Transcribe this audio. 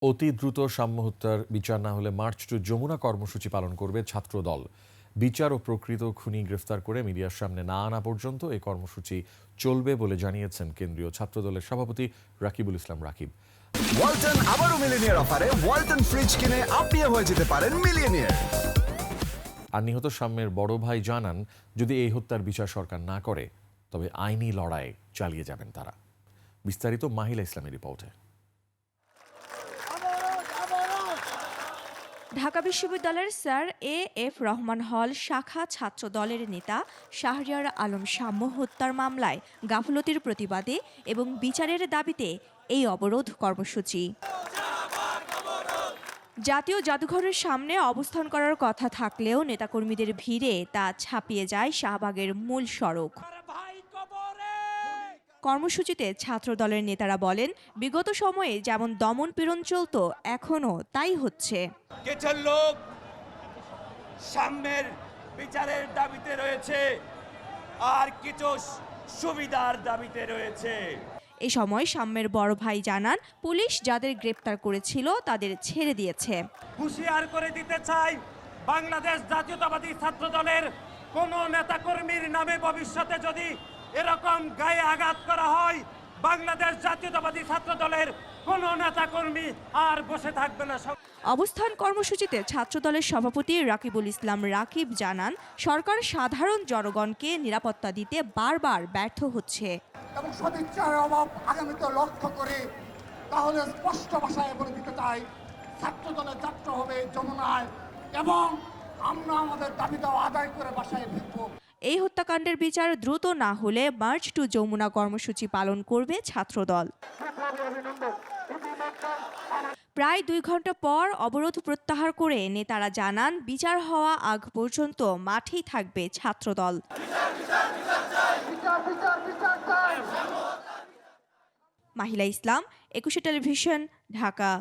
অতি দ্রুত সাম্য হত্যার বিচার না হলে মার্চ টু যমুনা কর্মসূচি পালন করবে ছাত্রদল। বিচার ও প্রকৃত খুনি গ্রেফতার করে মিডিয়ার সামনে না আনা পর্যন্ত এই কর্মসূচি চলবে বলে জানিয়েছেন কেন্দ্রীয় ছাত্রদলের সভাপতি রাকিবুল ইসলাম রাকিব। ওয়ালটন আবারও মিলিয়নিয়ার অফারে ওয়ালটন ফ্রিজ কিনে আপনিও হয়ে যেতে পারেন মিলিয়নিয়ার। আর নিহত সাম্যের বড় ভাই জানান, যদি এই হত্যার বিচার সরকার না করে তবে আইনি লড়াই চালিয়ে যাবেন তারা। বিস্তারিত মাহিলা ইসলামের রিপোর্টে। ঢাকা বিশ্ববিদ্যালয়ের স্যার এ.এফ রহমান হল শাখা ছাত্র দলের নেতা শাহরিয়ার আলম সাম্য হত্যার মামলায় গাফলতির প্রতিবাদে এবং বিচারের দাবিতে এই অবরোধ কর্মসূচি। জাতীয় জাদুঘরের সামনে অবস্থান করার কথা থাকলেও নেতাকর্মীদের ভিড়ে তা ছাপিয়ে যায় শাহবাগের মূল সড়ক। কর্মসূচিতে ছাত্রদলের নেতারা বলেন, বিগত সময়ে যেমন দমন পীড়ন চলত, এখনও তাই হচ্ছে। কিছু লোক সাম্যের বিচারের দাবিতে রয়েছে, আর কিছু সুবিধার দাবিতে রয়েছে। এ সময় সাম্যের বড় ভাই জানান, পুলিশ যাদের গ্রেপ্তার করেছিল তাদের ছেড়ে দিয়েছে। হুঁশিয়ার করে দিতে চাই, বাংলাদেশ জাতীয়তাবাদী ছাত্র দলের কোন নেতাকর্মীর নামে ভবিষ্যতে যদি এরকম গায়ে আঘাত করা হয়, বাংলাদেশ জাতীয়তাবাদী ছাত্র দলের কোন নেতাকর্মী আর বসে থাকবে না। অবস্থান কর্মসূচিতে ছাত্রদলের সভাপতি রাকিবুল ইসলাম রাকিব জানান, সরকার সাধারণ জনগণকে নিরাপত্তা দিতে বারবার ব্যর্থ হচ্ছে এবং সদিচ্ছার অভাব আগামীতে লক্ষ্য করে তাহলে স্পষ্ট ভাষায় বলে দিতে চাই, ছাত্রদলের যাত্রা হবে যমুনায় এবং আমরা আমাদের দাবি দাওয়া আদায় করে বাসায় ফিরব। এই হত্যাকাণ্ডের বিচার দ্রুত না হলে মার্চ টু যমুনা কর্মসূচি পালন করবে ছাত্রদল। প্রায় 2 ঘন্টা পর অবরোধ প্রত্যাহার করে নেতারা জানান, বিচার হওয়া আগ পর্যন্ত মাঠেই থাকবে ছাত্রদল। মাহিলা ইসলাম, 21 টেলিভিশন, ঢাকা।